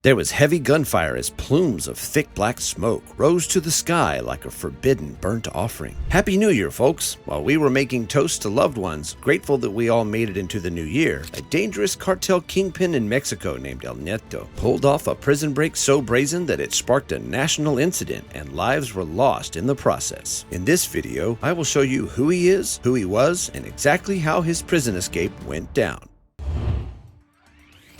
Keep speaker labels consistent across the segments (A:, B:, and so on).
A: There was heavy gunfire as plumes of thick black smoke rose to the sky like a forbidden burnt offering. Happy New Year, folks! While we were making toasts to loved ones, grateful that we all made it into the new year, a dangerous cartel kingpin in Mexico named El Neto pulled off a prison break so brazen that it sparked a national incident and lives were lost in the process. In this video, I will show you who he is, who he was, and exactly how his prison escape went down.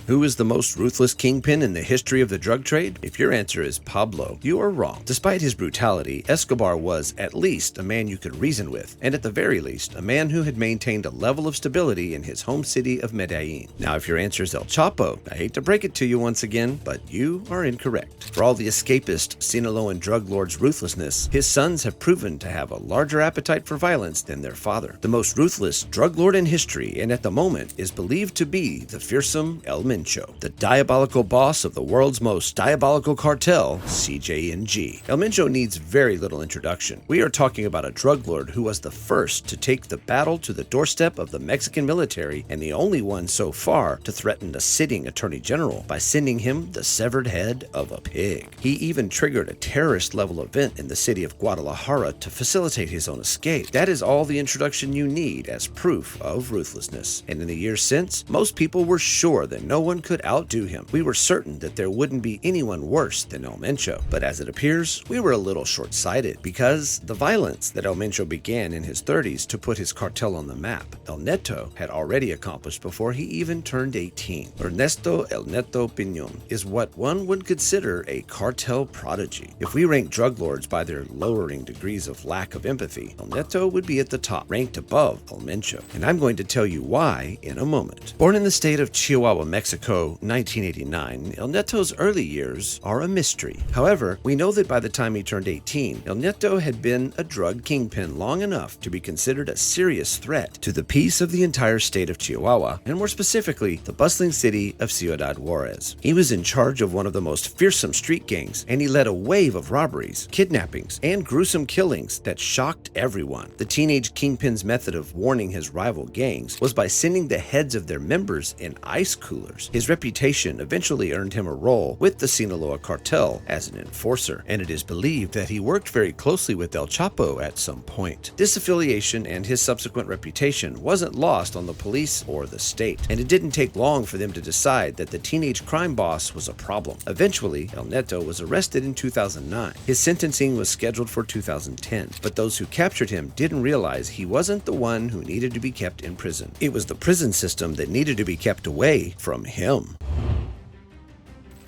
A: Who is the most ruthless kingpin in the history of the drug trade? If your answer is Pablo, you are wrong. Despite his brutality, Escobar was at least a man you could reason with, and at the very least, a man who had maintained a level of stability in his home city of Medellin. Now, if your answer is El Chapo, I hate to break it to you once again, but you are incorrect. For all the escapist, Sinaloan drug lord's ruthlessness, his sons have proven to have a larger appetite for violence than their father. The most ruthless drug lord in history, and at the moment, is believed to be the fearsome El Mencho, the diabolical boss of the world's most diabolical cartel, CJNG. El Mencho needs very little introduction. We are talking about a drug lord who was the first to take the battle to the doorstep of the Mexican military and the only one so far to threaten a sitting attorney general by sending him the severed head of a pig. He even triggered a terrorist-level event in the city of Guadalajara to facilitate his own escape. That is all the introduction you need as proof of ruthlessness. And in the years since, most people were sure that no one could outdo him. We were certain that there wouldn't be anyone worse than El Mencho. But as it appears, we were a little short-sighted because the violence that El Mencho began in his 30s to put his cartel on the map, El Neto had already accomplished before he even turned 18. Ernesto El Neto Piñón is what one would consider a cartel prodigy. If we rank drug lords by their lowering degrees of lack of empathy, El Neto would be at the top, ranked above El Mencho. And I'm going to tell you why in a moment. Born in the state of Chihuahua, Mexico, 1989, El Neto's early years are a mystery. However, we know that by the time he turned 18, El Neto had been a drug kingpin long enough to be considered a serious threat to the peace of the entire state of Chihuahua, and more specifically, the bustling city of Ciudad Juarez. He was in charge of one of the most fearsome street gangs, and he led a wave of robberies, kidnappings, and gruesome killings that shocked everyone. The teenage kingpin's method of warning his rival gangs was by sending the heads of their members in ice coolers. His reputation eventually earned him a role with the Sinaloa cartel as an enforcer, and it is believed that he worked very closely with El Chapo at some point. This affiliation and his subsequent reputation wasn't lost on the police or the state, and it didn't take long for them to decide that the teenage crime boss was a problem. Eventually, El Neto was arrested in 2009. His sentencing was scheduled for 2010, but those who captured him didn't realize he wasn't the one who needed to be kept in prison. It was the prison system that needed to be kept away from him.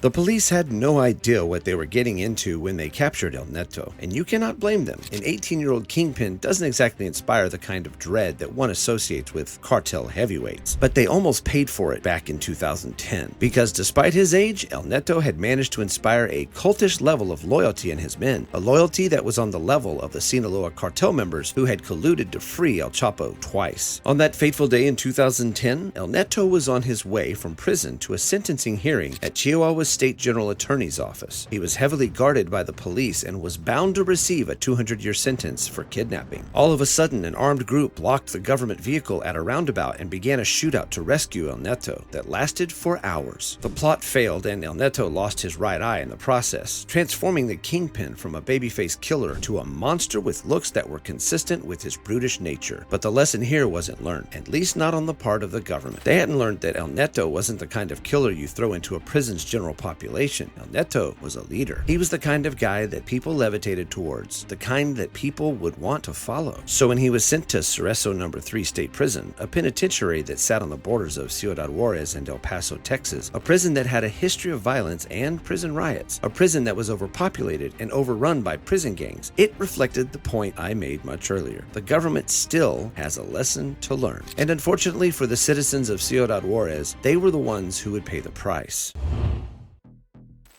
A: The police had no idea what they were getting into when they captured El Neto, and you cannot blame them. An 18-year-old kingpin doesn't exactly inspire the kind of dread that one associates with cartel heavyweights, but they almost paid for it back in 2010, because despite his age, El Neto had managed to inspire a cultish level of loyalty in his men, a loyalty that was on the level of the Sinaloa cartel members who had colluded to free El Chapo twice. On that fateful day in 2010, El Neto was on his way from prison to a sentencing hearing at Chihuahua's State General Attorney's Office. He was heavily guarded by the police and was bound to receive a 200-year sentence for kidnapping. All of a sudden, an armed group blocked the government vehicle at a roundabout and began a shootout to rescue El Neto that lasted for hours. The plot failed and El Neto lost his right eye in the process, transforming the kingpin from a babyface killer to a monster with looks that were consistent with his brutish nature. But the lesson here wasn't learned, at least not on the part of the government. They hadn't learned that El Neto wasn't the kind of killer you throw into a prison's general population. El Neto was a leader. He was the kind of guy that people levitated towards, the kind that people would want to follow. So when he was sent to Cerezo No. 3 State Prison, a penitentiary that sat on the borders of Ciudad Juarez and El Paso, Texas, a prison that had a history of violence and prison riots, a prison that was overpopulated and overrun by prison gangs, it reflected the point I made much earlier. The government still has a lesson to learn. And unfortunately for the citizens of Ciudad Juarez, they were the ones who would pay the price.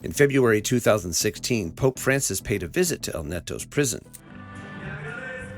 A: In February 2016, Pope Francis paid a visit to El Neto's prison.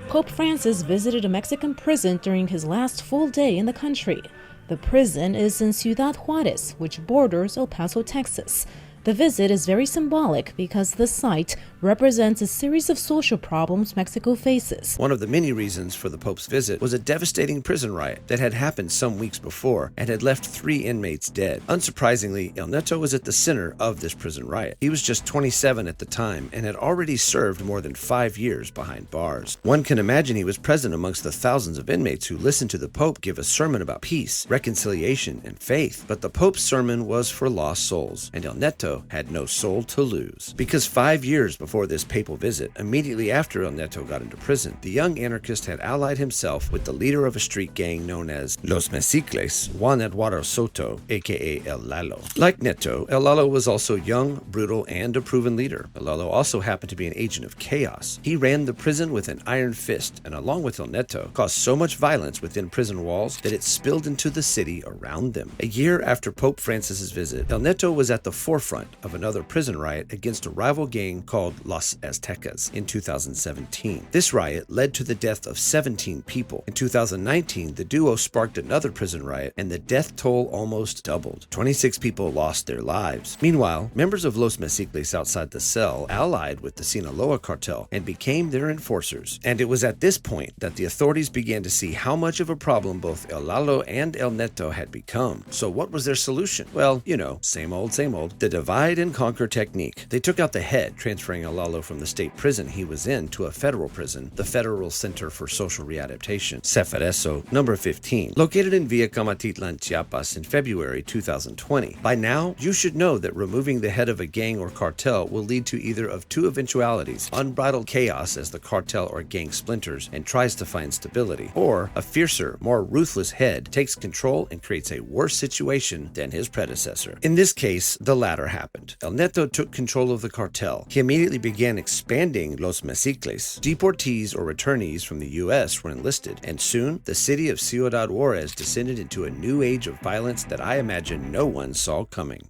B: Pope Francis visited a Mexican prison during his last full day in the country. The prison is in Ciudad Juarez, which borders El Paso, Texas. The visit is very symbolic because the site represents a series of social problems Mexico faces.
A: One of the many reasons for the Pope's visit was a devastating prison riot that had happened some weeks before and had left 3 inmates dead. Unsurprisingly, El Neto was at the center of this prison riot. He was just 27 at the time and had already served more than 5 years behind bars. One can imagine he was present amongst the thousands of inmates who listened to the Pope give a sermon about peace, reconciliation, and faith. But the Pope's sermon was for lost souls, and El Neto had no soul to lose. Because 5 years before this papal visit, immediately after El Neto got into prison, the young anarchist had allied himself with the leader of a street gang known as Los Mesicles, Juan Eduardo Soto, aka El Lalo. Like Neto, El Lalo was also young, brutal, and a proven leader. El Lalo also happened to be an agent of chaos. He ran the prison with an iron fist, and along with El Neto, caused so much violence within prison walls that it spilled into the city around them. A year after Pope Francis's visit, El Neto was at the forefront of another prison riot against a rival gang called Los Aztecas in 2017. This riot led to the death of 17 people. In 2019, the duo sparked another prison riot, and the death toll almost doubled. 26 people lost their lives. Meanwhile, members of Los Mesicles outside the cell allied with the Sinaloa cartel and became their enforcers. And it was at this point that the authorities began to see how much of a problem both El Lalo and El Neto had become. So what was their solution? Well, you know, same old, the divide and conquer technique. They took out the head, transferring El Lalo from the state prison he was in to a federal prison, the Federal Center for Social Readaptation, Ceferezo number 15, located in Villa Camatitlan, Chiapas in February 2020. By now, you should know that removing the head of a gang or cartel will lead to either of two eventualities: unbridled chaos as the cartel or gang splinters and tries to find stability, or a fiercer, more ruthless head takes control and creates a worse situation than his predecessor. In this case, the latter happened. El Neto took control of the cartel. He immediately began expanding Los Mesicles. Deportees or returnees from the U.S. were enlisted, and soon the city of Ciudad Juarez descended into a new age of violence that I imagine no one saw coming.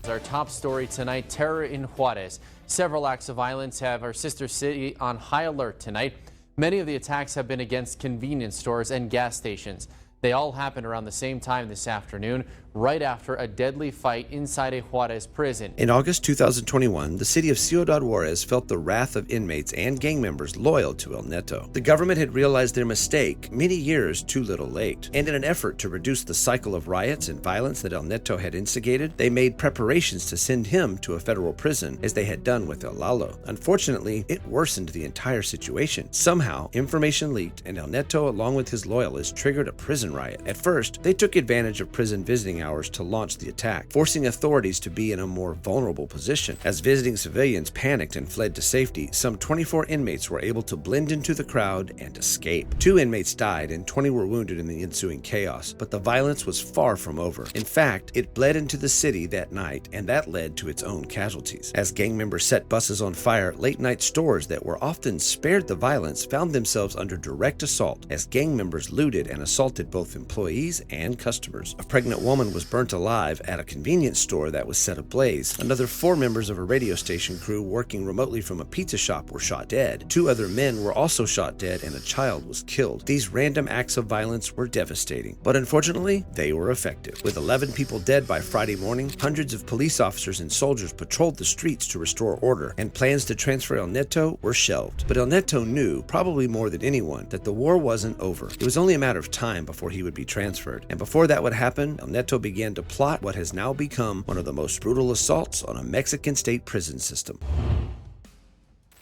C: Our top story tonight, terror in Juarez. Several acts of violence have our sister city on high alert tonight. Many of the attacks have been against convenience stores and gas stations. They all happened around the same time this afternoon, right after a deadly fight inside a Juarez prison.
A: In August 2021, the city of Ciudad Juarez felt the wrath of inmates and gang members loyal to El Neto. The government had realized their mistake many years too little late, and in an effort to reduce the cycle of riots and violence that El Neto had instigated, they made preparations to send him to a federal prison, as they had done with El Lalo. Unfortunately, it worsened the entire situation. Somehow, information leaked, and El Neto, along with his loyalists, triggered a prison riot. At first, they took advantage of prison visiting hours to launch the attack, forcing authorities to be in a more vulnerable position. As visiting civilians panicked and fled to safety, some 24 inmates were able to blend into the crowd and escape. 2 inmates died and 20 were wounded in the ensuing chaos, but the violence was far from over. In fact, it bled into the city that night, and that led to its own casualties. As gang members set buses on fire, late-night stores that were often spared the violence found themselves under direct assault as gang members looted and assaulted both employees and customers. A pregnant woman was burnt alive at a convenience store that was set ablaze. Another 4 members of a radio station crew working remotely from a pizza shop were shot dead. 2 other men were also shot dead, and a child was killed. These random acts of violence were devastating, but unfortunately, they were effective. With 11 people dead by Friday morning, hundreds of police officers and soldiers patrolled the streets to restore order, and plans to transfer El Neto were shelved. But El Neto knew, probably more than anyone, that the war wasn't over. It was only a matter of time before he would be transferred, and before that would happen, El Neto began to plot what has now become one of the most brutal assaults on a Mexican state prison system.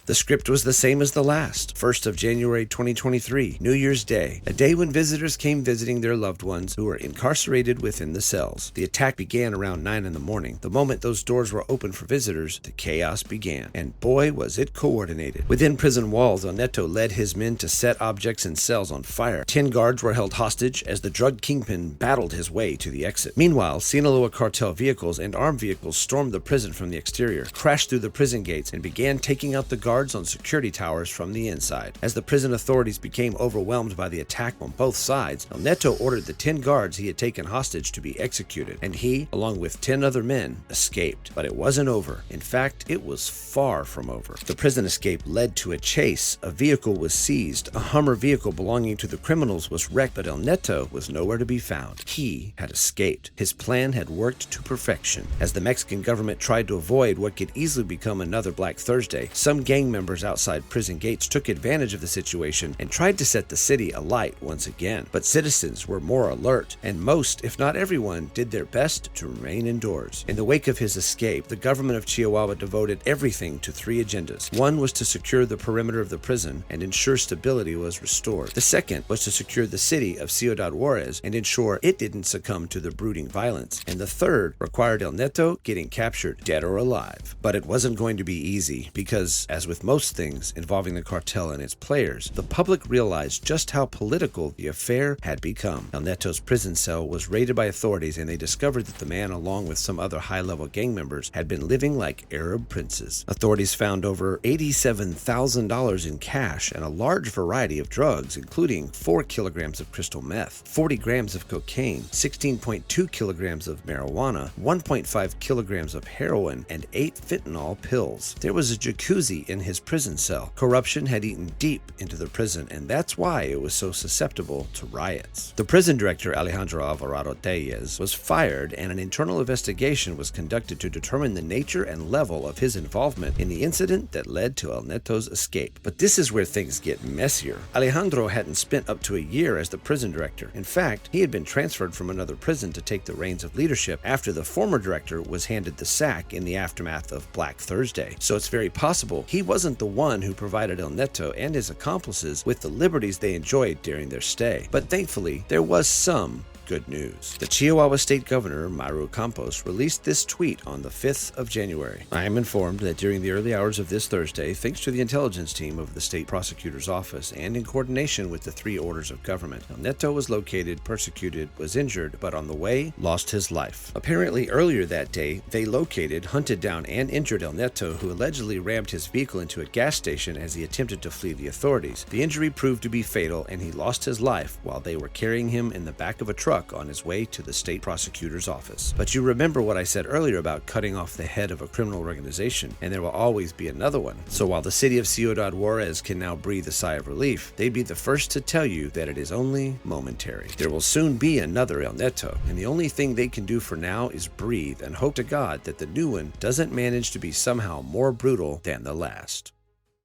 A: The script was the same as the last. 1st of January 2023, New Year's Day, a day when visitors came visiting their loved ones who were incarcerated within the cells. The attack began around 9 in the morning. The moment those doors were open for visitors, the chaos began. And boy, was it coordinated. Within prison walls, El Neto led his men to set objects and cells on fire. 10 guards were held hostage as the drug kingpin battled his way to the exit. Meanwhile, Sinaloa cartel vehicles and armed vehicles stormed the prison from the exterior, crashed through the prison gates, and began taking out the guards guards on security towers from the inside. As the prison authorities became overwhelmed by the attack on both sides, El Neto ordered the 10 guards he had taken hostage to be executed, and he, along with 10 other men, escaped. But it wasn't over. In fact, it was far from over. The prison escape led to a chase. A vehicle was seized. A Hummer vehicle belonging to the criminals was wrecked, but El Neto was nowhere to be found. He had escaped. His plan had worked to perfection. As the Mexican government tried to avoid what could easily become another Black Thursday, some gang members outside prison gates took advantage of the situation and tried to set the city alight once again. But citizens were more alert, and most, if not everyone, did their best to remain indoors. In the wake of his escape, the government of Chihuahua devoted everything to 3 agendas. One was to secure the perimeter of the prison and ensure stability was restored. The second was to secure the city of Ciudad Juarez and ensure it didn't succumb to the brooding violence. And the third required El Neto getting captured, dead or alive. But it wasn't going to be easy because, as with most things involving the cartel and its players, the public realized just how political the affair had become. El Neto's prison cell was raided by authorities, and they discovered that the man, along with some other high-level gang members, had been living like Arab princes. Authorities found over $87,000 in cash and a large variety of drugs, including 4 kilograms of crystal meth, 40 grams of cocaine, 16.2 kilograms of marijuana, 1.5 kilograms of heroin, and 8 fentanyl pills. There was a jacuzzi in his prison cell. Corruption had eaten deep into the prison, and that's why it was so susceptible to riots. The prison director, Alejandro Alvarado Tellez, was fired, and an internal investigation was conducted to determine the nature and level of his involvement in the incident that led to El Neto's escape. But this is where things get messier. Alejandro hadn't spent up to a year as the prison director. In fact, he had been transferred from another prison to take the reins of leadership after the former director was handed the sack in the aftermath of Black Thursday. So it's very possible he wasn't the one who provided El Neto and his accomplices with the liberties they enjoyed during their stay. But thankfully, there was some good news. The Chihuahua State Governor, Maru Campos, released this tweet on the 5th of January. I am informed that during the early hours of this Thursday, thanks to the intelligence team of the state prosecutor's office and in coordination with the 3 orders of government, El Neto was located, persecuted, was injured, but on the way, lost his life. Apparently, earlier that day, they located, hunted down, and injured El Neto, who allegedly rammed his vehicle into a gas station as he attempted to flee the authorities. The injury proved to be fatal, and he lost his life while they were carrying him in the back of a truck on his way to the state prosecutor's office. But you remember what I said earlier about cutting off the head of a criminal organization, and there will always be another one. So while the city of Ciudad Juarez can now breathe a sigh of relief, they'd be the first to tell you that it is only momentary. There will soon be another El Neto, and the only thing they can do for now is breathe and hope to God that the new one doesn't manage to be somehow more brutal than the last.